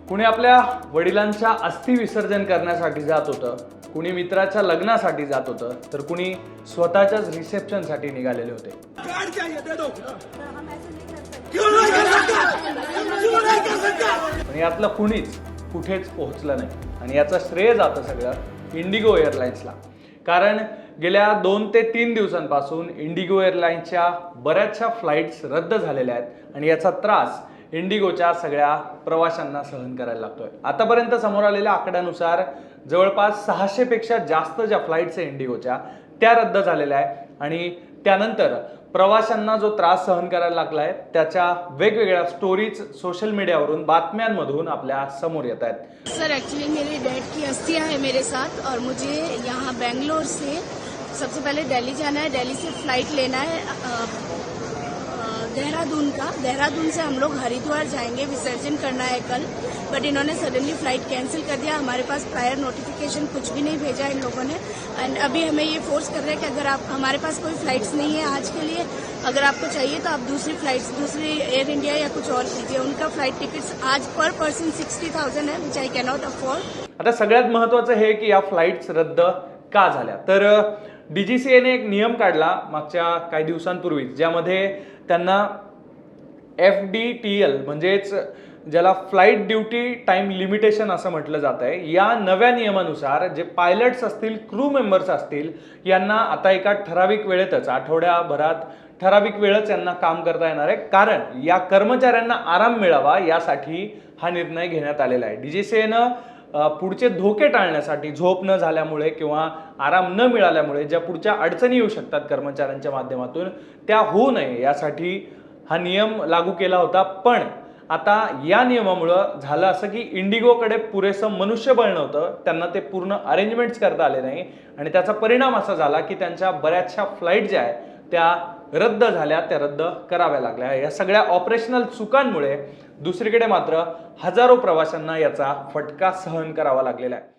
कुणी आपल्या वडिलांच्या अस्थि विसर्जन करण्यासाठी जात होतं, कुणी मित्राच्या लग्नासाठी जात होतं, तर कुणी स्वतःच्याच रिसेप्शनसाठी निघालेले होते. पण यातलं कुणीच कुठेच पोहोचलं नाही आणि याचं श्रेय जातं सगळं इंडिगो एअरलाइन्सला. कारण गेल्या 2 ते 3 दिवसांपासून इंडिगो एअरलाइन्सच्या बऱ्याचशा फ्लाईट्स रद्द झालेल्या आहेत आणि याचा त्रास इंडिगोच्या सगळ्या प्रवाशांना सहन करायला लागतोय. आतापर्यंत समोर आलेल्या आकड्यानुसार जवळपास 600 पेक्षा जास्त ज्या फ्लाईट्स आहे इंडिगोच्या त्या रद्द झालेल्या आहे आणि त्यानंतर प्रवाशांना जो त्रास सहन करायला लागलाय त्याच्या वेगवेगळ्या स्टोरीज सोशल मीडियावरून बातम्यांमधून आपल्या समोर येत आहेत. सर एक्चुअली मेरे डैड की अस्थियां है मेरे साथ और मुझे यहाँ बेंगलोर से सबसे पहले दिल्ली जाना है. दिल्ली से फ्लाइट लेना है देहरादून से हम लोग हरिद्वार जाएंगे. विसर्जन करना है कल, बट इन्होंने सडनली फ्लाइट कैंसिल कर दिया. हमारे पास प्रायर नोटिफिकेशन कुछ भी नहीं भेजा इन लोगों ने एंड अभी हमें ये फोर्स कर रहे हैं कि अगर आप हमारे पास कोई फ्लाइट्स नहीं है आज के लिए, अगर आपको चाहिए तो आप दूसरी एयर इंडिया या कुछ और कीजिए. उनका फ्लाइट टिकट्स आज पर पर्सन 60,000 है, which I can not afford. आता सगळ्यात महत्त्वाचं हे की या फ्लाइट्स रद्द का झाल्या, तर DGCAने एक नियम काढला मागच्या काही दिवसांपूर्वी, ज्यामध्ये त्यांना FDTL म्हणजेच ज्याला फ्लाईट ड्युटी टाइम लिमिटेशन असं म्हटलं जात आहे, या नव्या नियमानुसार जे पायलट्स असतील, क्रू मेंबर्स असतील, यांना आता एका ठराविक वेळेतच, आठवड्याभरात ठराविक वेळच यांना काम करता येणार आहे. कारण या कर्मचाऱ्यांना आराम मिळावा यासाठी हा निर्णय घेण्यात आलेला आहे. DGCAनं पुढचे धोके टाळण्यासाठी, झोप न झाल्यामुळे किंवा आराम न मिळाल्यामुळे ज्या पुढच्या अडचणी येऊ शकतात कर्मचाऱ्यांच्या माध्यमातून, त्या होऊ नये यासाठी हा नियम लागू केला होता. पण आता या नियमामुळं झालं असं की इंडिगोकडे पुरेसं मनुष्यबळ नव्हतं, त्यांना ते पूर्ण अरेंजमेंट्स करता आले नाही आणि त्याचा परिणाम असा झाला की त्यांच्या बऱ्याचशा फ्लाईट ज्या आहेत त्या रद्द झाल्या, त्या रद्द कराव्या लागल्या. या सगळ्या ऑपरेशनल चुकांमुळे दुसरीकडे मात्र हजारो प्रवाशांना याचा फटका सहन करावा लागलेला आहे.